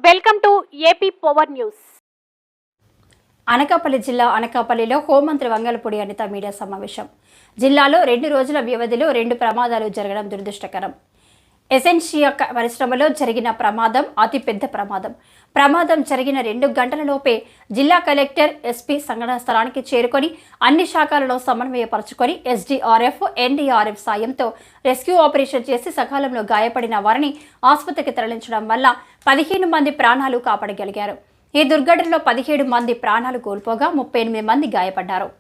Welcome to AP power news. Anakapalli జిల్లా అనకాపల్లిలో హోంమంత్రి వంగలపూడి అనిత మీడియా సమావేశం. జిల్లాలో 2 రోజుల వ్యవధిలో 2 ప్రమాదాలు జరగడం దురదృష్టకరం. ఎసెన్షియా పరిశ్రమలో జరిగిన ప్రమాదం అతిపెద్ద ప్రమాదం జరిగిన 2 గంటలలోపే జిల్లా కలెక్టర్ ఎస్పీ సంఘటనా స్థలానికి చేరుకొని అన్ని శాఖలలో సమన్వయపరచుకొని ఎస్డీఆర్ఎఫ్ ఎన్డీఆర్ఎఫ్ సాయంతో రెస్క్యూ ఆపరేషన్ చేసి సకాలంలో గాయపడిన వారిని ఆసుపత్రికి తరలించడం వల్ల 15 మంది ప్రాణాలు కాపాడగలిగారు. ఈ దుర్ఘటనలో 17 మంది ప్రాణాలు కోల్పోగా 38 మంది గాయపడ్డారు.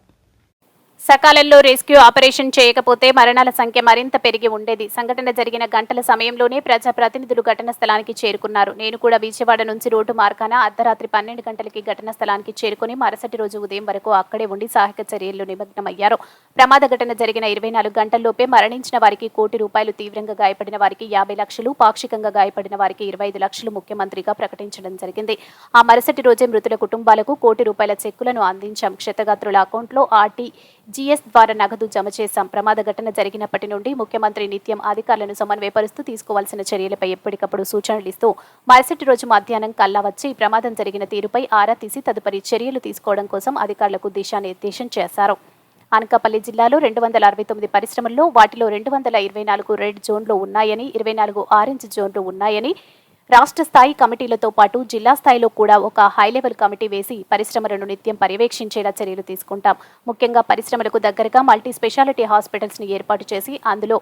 సకాలంలో రెస్క్యూ ఆపరేషన్ చేయకపోతే మరణాల సంఖ్య మరింత పెరిగి ఉండేది. సంఘటన జరిగిన గంటల సమయంలోనే ప్రజాప్రతినిధులు ఘటనా స్థలానికి చేరుకున్నారు. నేను కూడా విజయవాడ నుంచి రోడ్డు మార్గాన అర్ధరాత్రి 12 గంటలకి ఘటనా స్థలానికి చేరుకుని మరుసటి రోజు ఉదయం వరకు అక్కడే ఉండి సహాయక చర్యల్లో నిమగ్నమయ్యారు. ప్రమాద ఘటన జరిగిన 24 గంటల్లోపే మరణించిన వారికి ₹1 కోటి, తీవ్రంగా గాయపడిన వారికి 50 లక్షలు, పాక్షికంగా గాయపడిన వారికి 25 లక్షలు ముఖ్యమంత్రిగా ప్రకటించడం జరిగింది. ఆ మరుసటి రోజే మృతుల కుటుంబాలకు ₹1 చెక్కులను అందించాం. క్షతగాత్రుల అకౌంట్లో జీఎస్ ద్వారా నగదు జమ చేశాం. ప్రమాద ఘటన జరిగినప్పటి నుండి ముఖ్యమంత్రి నిత్యం అధికారులను సమన్వయపరుస్తూ తీసుకోవాల్సిన చర్యలపై ఎప్పటికప్పుడు సూచనలు ఇస్తూ మరుసటి రోజు మధ్యాహ్నం కల్లా వచ్చి ప్రమాదం జరిగిన తీరుపై ఆరా తీసి తదుపరి చర్యలు తీసుకోవడం కోసం అధికారులకు దిశానిర్దేశం చేశారు. అనకాపల్లి జిల్లాలో 269 పరిశ్రమల్లో వాటిలో 224 రెడ్ జోన్లు ఉన్నాయని, 24 ఆరెంజ్ జోన్లు ఉన్నాయని, రాష్ట్ర స్థాయి కమిటీలతో పాటు జిల్లా స్థాయిలో కూడా ఒక హై లెవెల్ కమిటీ వేసి పరిశ్రమలను నిత్యం పర్యవేక్షించేలా చర్యలు తీసుకుంటాం. ముఖ్యంగా పరిశ్రమలకు దగ్గరగా మల్టీ స్పెషాలిటీ హాస్పిటల్స్ ని ఏర్పాటు చేసి అందులో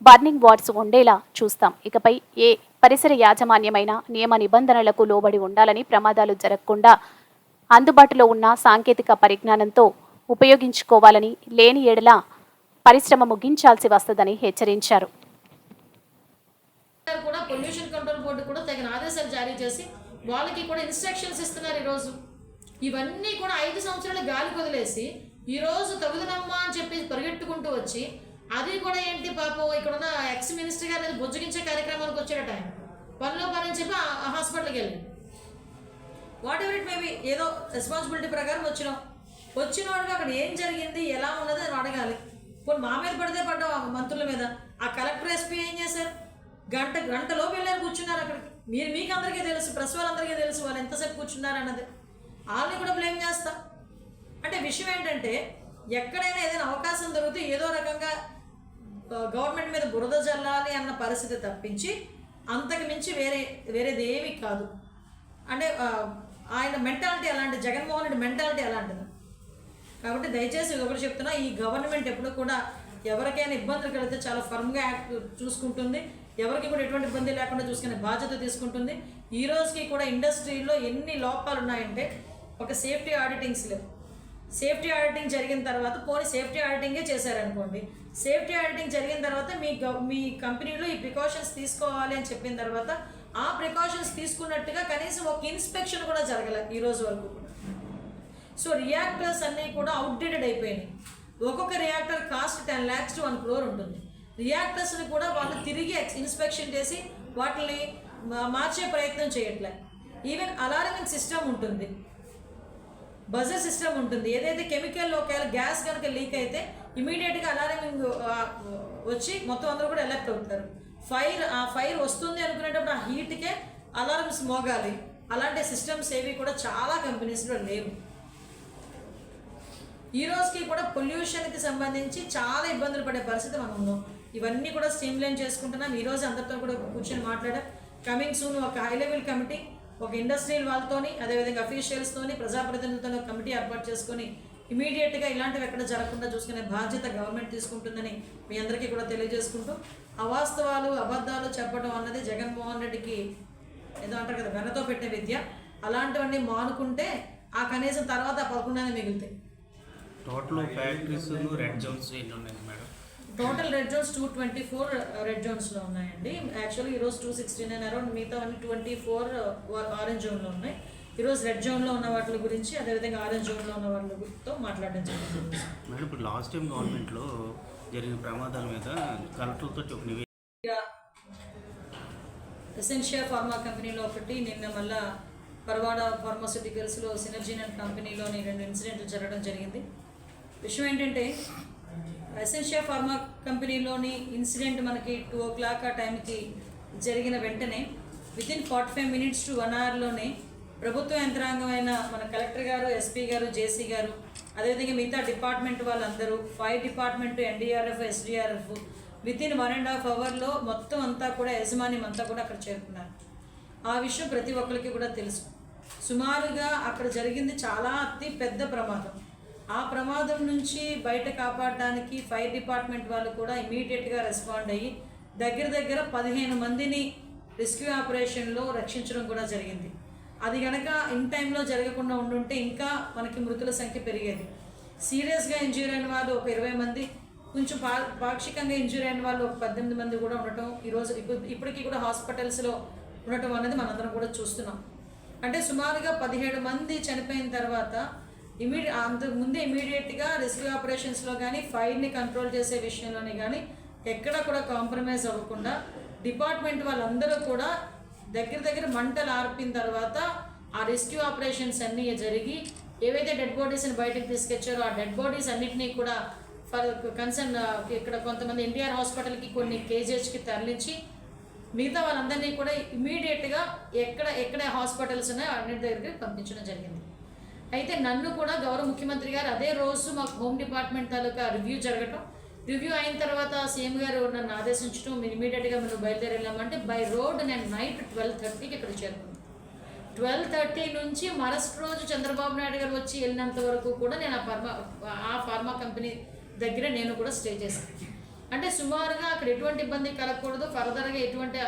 బర్నింగ్ వార్డ్స్ ఉండేలా చూస్తాం. ఇకపై ఏ పరిసర యాజమాన్యమైన నియమ నిబంధనలకు లోబడి ఉండాలని, ప్రమాదాలు జరగకుండా అందుబాటులో ఉన్న సాంకేతిక పరిజ్ఞానంతో ఉపయోగించుకోవాలని, లేని ఎడల పరిశ్రమ ముగించాల్సి వస్తుందని హెచ్చరించారు. కూడా పొల్యూషన్ కంట్రోల్ బోర్డు కూడా తగిన ఆదేశాలు జారీ చేసి వాళ్ళకి కూడా ఇన్స్ట్రక్షన్స్ ఇస్తున్నారు. ఈరోజు ఇవన్నీ కూడా 5 సంవత్సరాలు గాలి వదిలేసి ఈరోజు తగుదనమ్మా అని చెప్పి పరిగెట్టుకుంటూ వచ్చి అది కూడా ఏంటి పాపం ఇక్కడున్న ఎక్స్ మినిస్టర్ గారు బుజ్జగించే కార్యక్రమానికి వచ్చాడట. ఆయన పనిలో పని అని చెప్పి ఆ హాస్పిటల్కి వెళ్ళి వాట్ ఎవర్ ఇట్ మేబీ ఏదో రెస్పాన్సిబిలిటీ ప్రకారం వచ్చిన వాడికి అక్కడ ఏం జరిగింది, ఎలా ఉన్నది అని అడగాలి. కొన్ని మా మీద పడితే పడ్డాం, ఆ మంత్రుల మీద. ఆ కలెక్టర్ ఎస్పీ ఏం చేశారు? గంటలోపు వెళ్ళారు, కూర్చున్నారు అక్కడికి. మీకు అందరికీ తెలుసు, ప్రెస్ వాళ్ళందరికీ తెలుసు వాళ్ళు ఎంతసేపు కూర్చున్నారు అన్నది. వాళ్ళని కూడా బ్లేమ్ చేస్తాం. అంటే విషయం ఏంటంటే ఎక్కడైనా ఏదైనా అవకాశం దొరికితే ఏదో రకంగా గవర్నమెంట్ మీద బురద జల్లాలి అన్న పరిస్థితి తప్పించి అంతకు మించి వేరేది ఏమీ కాదు. అంటే ఆయన మెంటాలిటీ అలాంటి, జగన్మోహన్ రెడ్డి మెంటాలిటీ అలాంటిది. కాబట్టి దయచేసి ఒకటి చెప్తున్నా, ఈ గవర్నమెంట్ ఎప్పుడు కూడా ఎవరికైనా ఇబ్బందులు కలిగితే చాలా ఫర్మ్గా యాక్ట్ చూసుకుంటుంది. ఎవరికి కూడా ఎటువంటి ఇబ్బంది లేకుండా చూసుకునే బాధ్యత తీసుకుంటుంది. ఈ రోజుకి కూడా ఇండస్ట్రీలో ఎన్ని లోపాలు ఉన్నాయంటే ఒక సేఫ్టీ ఆడిటింగ్స్ లేవు. సేఫ్టీ ఆడిటింగ్ జరిగిన తర్వాత పోనీ సేఫ్టీ ఆడిటింగే చేశారనుకోండి, సేఫ్టీ ఆడిటింగ్ జరిగిన తర్వాత మీ కంపెనీలో ఈ ప్రికాషన్స్ తీసుకోవాలి అని చెప్పిన తర్వాత ఆ ప్రికాషన్స్ తీసుకున్నట్టుగా కనీసం ఒక ఇన్స్పెక్షన్ కూడా జరగలేదు ఈ రోజు వరకు కూడా. సో రియాక్టర్స్ అన్నీ కూడా అవుట్డేటెడ్ అయిపోయినాయి. ఒక్కొక్క reactor cost 10 lakhs to 1 crore ఉంటుంది. రియాక్టర్స్ని కూడా వాళ్ళు తిరిగి ఇన్స్పెక్షన్ చేసి వాటిని మార్చే ప్రయత్నం చేయట్లే. ఈవెన్ అలారమింగ్ సిస్టమ్ ఉంటుంది, బజర్ సిస్టమ్ ఉంటుంది. ఏదైతే కెమికల్లో ఒకవేళ గ్యాస్ కనుక లీక్ అయితే ఇమీడియట్గా అలారమింగ్ వచ్చి మొత్తం అందరూ కూడా ఎలర్ట్ అవుతారు. ఫైర్ వస్తుంది అనుకునేటప్పుడు ఆ హీట్కే అలారమ్స్ మోగాలి. అలాంటి సిస్టమ్స్ ఏవి కూడా చాలా కంపెనీస్లో లేవు. ఈ రోజుకి కూడా పొల్యూషన్కి సంబంధించి చాలా ఇబ్బందులు పడే పరిస్థితి మనం ఉన్నాం. ఇవన్నీ కూడా స్ట్రీమ్లైన్ చేసుకుంటున్నాం. ఈరోజు అందరితో కూడా కూర్చొని మాట్లాడాం. కమింగ్ సూన్ ఒక హై లెవెల్ కమిటీ, ఒక ఇండస్ట్రియల్ వాళ్ళతోని, అదేవిధంగా అఫీషియల్స్తోని, ప్రజాప్రతినిధులతో ఒక కమిటీ ఏర్పాటు చేసుకొని ఇమీడియట్గా ఇలాంటివి ఎక్కడ జరగకుండా చూసుకునే బాధ్యత గవర్నమెంట్ తీసుకుంటుందని మీ అందరికీ కూడా తెలియజేసుకుంటూ, అవాస్తవాలు అబద్ధాలు చెప్పడం అన్నది జగన్మోహన్ రెడ్డికి ఏదో అంటారు కదా వెనతో పెట్టిన విద్య. అలాంటివన్నీ మానుకుంటే ఆ కనీసం తర్వాత 11 మిగులుతాయి. టోటల్ ఫ్యాక్టరీస్ రెడ్ జోన్స్ ఎన్ని ఉన్నాయి madam? Total red zones 224 red జోన్స్లో ఉన్నాయండి. యాక్చువల్లీ ఈరోజు 269 అరౌండ్, మిగతా 24 ఆరెంజ్ జోన్లో ఉన్నాయి. ఈరోజు రెడ్ జోన్లో ఉన్న వాటి గురించి, అదేవిధంగా ఆరెంజ్ జోన్లో ఉన్న వాటితో మాట్లాడడం జరిగింది. మేడం, ఇప్పుడు లాస్ట్ టైం గవర్నమెంట్లో జరిగిన ప్రమాదాల మీద కలెక్టర్తో ఒక నివేదిక, ఎసెన్షియా ఫార్మా కంపెనీలో ఒకటి, నిన్న మళ్ళా పర్వాడ ఫార్మాస్యూటికల్స్లో సినర్జీ అండ్ కంపెనీలోని 2 ఇన్సిడెంట్లు జరగడం జరిగింది. విషయం ఏంటంటే ఎసెన్షియా ఫార్మా కంపెనీలోని ఇన్సిడెంట్ మనకి 2 o'clock ఆ టైంకి జరిగిన వెంటనే వితిన్ 45 minutes to 1 hourలోనే ప్రభుత్వ యంత్రాంగమైన మన కలెక్టర్ గారు, ఎస్పీ గారు, జేసీ గారు, అదేవిధంగా మిగతా డిపార్ట్మెంట్ వాళ్ళందరూ, fire department, NDRF, SDRF within 1.5 hourలో మొత్తం అంతా కూడా యజమాన్యం అంతా కూడా అక్కడ చేరుకున్నారు. ఆ విషయం ప్రతి ఒక్కరికి కూడా తెలుసు. సుమారుగా అక్కడ జరిగింది చాలా అతి పెద్ద ప్రమాదం. ఆ ప్రమాదం నుంచి బయట కాపాడడానికి ఫైర్ డిపార్ట్మెంట్ వాళ్ళు కూడా ఇమీడియట్గా రెస్పాండ్ అయ్యి దగ్గర 15 మందిని రెస్క్యూ ఆపరేషన్లో రక్షించడం కూడా జరిగింది. అది కనుక ఇన్ టైంలో జరగకుండా ఉండుంటే ఇంకా మనకి మృతుల సంఖ్య పెరిగేది. సీరియస్గా ఇంజ్యూర్ అయిన వాళ్ళు ఒక 20 మంది, కొంచెం పాక్షికంగా ఇంజ్యూర్ అయిన వాళ్ళు ఒక 18 మంది కూడా ఉండటం ఈరోజు ఇప్పటికీ కూడా హాస్పిటల్స్లో ఉండటం అనేది మనందరం కూడా చూస్తున్నాం. అంటే సుమారుగా 17 మంది చనిపోయిన తర్వాత అంతకుముందే ఇమీడియట్గా రెస్క్యూ ఆపరేషన్స్లో కానీ ఫైర్ని కంట్రోల్ చేసే విషయంలోనే కానీ ఎక్కడ కూడా కాంప్రమైజ్ అవ్వకుండా డిపార్ట్మెంట్ వాళ్ళందరూ కూడా దగ్గర మంటలు ఆర్పిన తర్వాత ఆ రెస్క్యూ ఆపరేషన్స్ అన్నీ జరిగి ఏవైతే డెడ్ బాడీస్ని బయటకు తీసుకొచ్చారో ఆ డెడ్ బాడీస్ అన్నింటినీ కూడా ఫర్ కన్సర్న్ ఇక్కడ కొంతమంది ఎన్టీఆర్ హాస్పిటల్కి కొన్ని కేజీహెచ్కి తరలించి మిగతా వాళ్ళందరినీ కూడా ఇమీడియట్గా ఎక్కడ హాస్పిటల్స్ ఉన్నాయో అన్నింటి దగ్గరికి పంపించడం జరిగింది. అయితే నన్ను కూడా గౌరవ ముఖ్యమంత్రి గారు అదే రోజు మాకు హోమ్ డిపార్ట్మెంట్ తాలూకా రివ్యూ జరగటం, రివ్యూ అయిన తర్వాత సీఎం గారు నన్ను ఆదేశించడం, ఇమీడియట్గా మనం బయలుదేరెళ్ళామంటే బై రోడ్ నేను నైట్ 12:30కి ఇక్కడ చేరుకున్నాను. 12:30 నుంచి మరుసటి రోజు చంద్రబాబు నాయుడు గారు వచ్చి వెళ్ళినంత వరకు కూడా నేను ఆ ఫార్మా కంపెనీ దగ్గర నేను కూడా స్టే చేశాను. అంటే సుమారుగా అక్కడ ఎటువంటి ఇబ్బంది కలగకూడదు, ఫర్దర్గా ఎటువంటి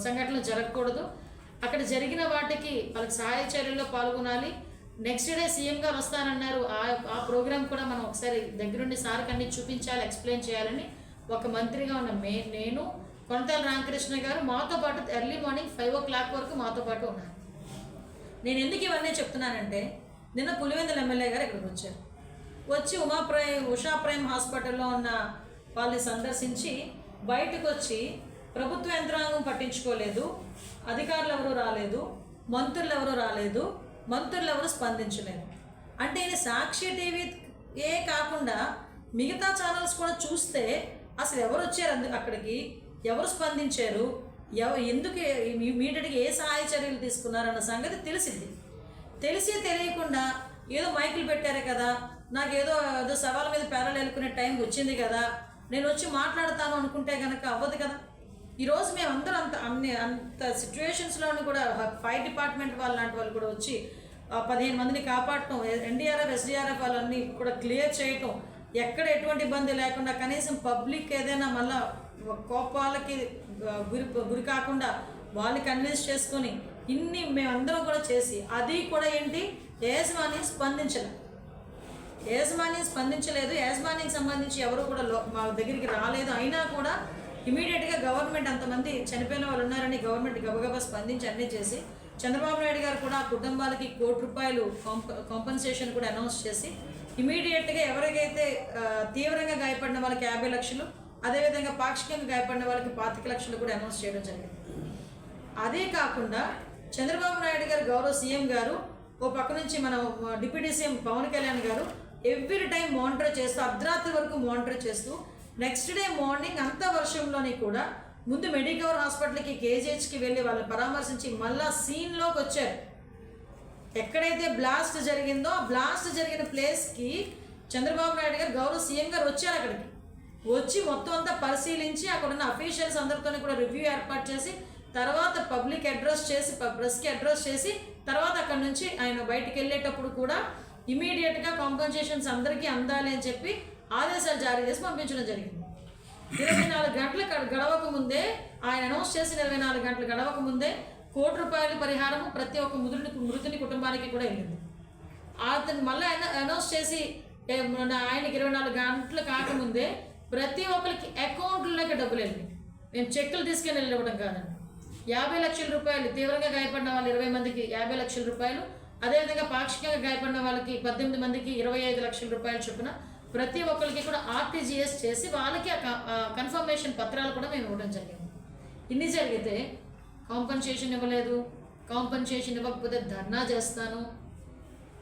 సంఘటనలు జరగకూడదు. అక్కడ జరిగిన వాటికి వాళ్ళకి సహాయ చర్యల్లో పాల్గొనాలి. నెక్స్ట్ డే సీఎం గారు వస్తానన్నారు. ఆ ప్రోగ్రామ్ కూడా మనం ఒకసారి దగ్గరుండి సార్కి అన్ని చూపించాలి, ఎక్స్ప్లెయిన్ చేయాలని ఒక మంత్రిగా ఉన్న నేను, కొనతాల రామకృష్ణ గారు మాతో పాటు ఎర్లీ మార్నింగ్ 5 o'clock వరకు మాతో పాటు ఉన్నారు. నేను ఎందుకు ఇవన్నీ చెప్తున్నానంటే నిన్న పులివెందుల ఎమ్మెల్యే గారు ఇక్కడికి వచ్చారు. వచ్చి ఉషా ప్రైమ్ హాస్పిటల్లో ఉన్న వాళ్ళని సందర్శించి బయటకు వచ్చి ప్రభుత్వ యంత్రాంగం పట్టించుకోలేదు, అధికారులు ఎవరు రాలేదు, మంత్రులు ఎవరు రాలేదు, మంత్రులు ఎవరు స్పందించలేదు. అంటే ఇది సాక్షి టీవీ కాకుండా మిగతా ఛానల్స్ కూడా చూస్తే అసలు ఎవరు వచ్చారు అక్కడికి, ఎవరు స్పందించారు, ఎందుకు ఇమీడియట్గా ఏ సహాయ చర్యలు తీసుకున్నారన్న సంగతి తెలియకుండా ఏదో మైకులు పెట్టారే కదా, నాకు ఏదో సవాల్ మీద పేరలు వెళ్ళుకునే టైం వచ్చింది కదా, నేను వచ్చి మాట్లాడతాను అనుకుంటే కనుక అవ్వదు కదా. ఈరోజు మేమందరం అంత సిచ్యువేషన్స్లోనూ కూడా ఫైర్ డిపార్ట్మెంట్ వాళ్ళు లాంటి వాళ్ళు కూడా వచ్చి 15 మందిని కాపాడటం, ఎన్డీఆర్ఎఫ్, ఎస్డీఆర్ఎఫ్ వాళ్ళన్నీ కూడా క్లియర్ చేయటం, ఎక్కడ ఎటువంటి ఇబ్బంది లేకుండా కనీసం పబ్లిక్ ఏదైనా మళ్ళా కోపాలకి గురి కాకుండా వాళ్ళని కన్విన్స్ చేసుకొని ఇన్ని మేమందరం కూడా చేసి అది కూడా ఏంటి యాజమాన్యం స్పందించలేదు. యాజమాన్యానికి సంబంధించి ఎవరు కూడా మా దగ్గరికి రాలేదు. అయినా కూడా ఇమీడియట్గా గవర్నమెంట్ అంతమంది చనిపోయిన వాళ్ళు ఉన్నారని గవర్నమెంట్ గబగబా స్పందించి అన్నీ చేసి చంద్రబాబు నాయుడు గారు కూడా ఆ కుటుంబాలకి ₹1 కోటి కాంపన్సేషన్ కూడా అనౌన్స్ చేసి ఇమీడియట్గా ఎవరికైతే తీవ్రంగా గాయపడిన వాళ్ళకి 50 లక్షలు, అదేవిధంగా పాక్షికంగా గాయపడిన వాళ్ళకి 25 లక్షలు కూడా అనౌన్స్ చేయడం జరిగింది. అదే కాకుండా చంద్రబాబు నాయుడు గారు గౌరవ సీఎం గారు ఓ పక్క నుంచి మన డిప్యూటీ సీఎం పవన్ కళ్యాణ్ గారు ఎవ్రీ టైం మానిటర్ చేస్తూ అర్ధరాత్రి వరకు మానిటర్ చేస్తూ నెక్స్ట్ డే మార్నింగ్ అంత వర్షంలోని కూడా ముందు మెడికవర్ హాస్పిటల్కి కేజీహెచ్కి వెళ్ళి వాళ్ళని పరామర్శించి మళ్ళా సీన్లోకి వచ్చారు. ఎక్కడైతే బ్లాస్ట్ జరిగిందో ఆ బ్లాస్ట్ జరిగిన ప్లేస్కి చంద్రబాబు నాయుడు గారు గౌరవ సీఎం గారు వచ్చారు. అక్కడికి వచ్చి మొత్తం అంతా పరిశీలించి అక్కడ ఉన్న అఫీషియల్స్ అందరితో కూడా రివ్యూ ఏర్పాటు చేసి తర్వాత పబ్లిక్ అడ్రస్ చేసి ప్రెస్కి అడ్రస్ చేసి తర్వాత అక్కడ నుంచి ఆయన బయటికి వెళ్ళేటప్పుడు కూడా ఇమీడియట్గా కాంపన్సేషన్స్ అందరికీ అందాలి అని చెప్పి ఆదేశాలు జారీ చేసి పంపించడం జరిగింది. 24 గంటలు గడవక ముందే ఆయన అనౌన్స్ చేసిన 24 గంటలు గడవక ముందే ₹1 కోటి పరిహారము ప్రతి ఒక్క మృతుని కుటుంబానికి కూడా వెళ్ళింది. అతను మళ్ళీ అనౌన్స్ చేసి ఆయనకి 24 గంటలు కాకముందే ప్రతి ఒక్కరికి అకౌంట్లోకి డబ్బులు వెళ్ళింది. మేము చెక్కులు తీసుకెళ్ళి ఇవ్వడం కాదండి. ₹50 లక్షల తీవ్రంగా గాయపడిన వాళ్ళు 20 మందికి ₹50 లక్షలు, అదేవిధంగా పాక్షికంగా గాయపడిన వాళ్ళకి 18 మందికి ₹25 లక్షల చొప్పున ప్రతి ఒక్కరికి కూడా ఆర్టీజీఎస్ చేసి వాళ్ళకి కన్ఫర్మేషన్ పత్రాలు కూడా మేము ఇవ్వడం జరిగింది. ఇన్ని జరిగితే కాంపన్సేషన్ ఇవ్వలేదు, కాంపన్సేషన్ ఇవ్వకపోతే ధర్నా చేస్తాను,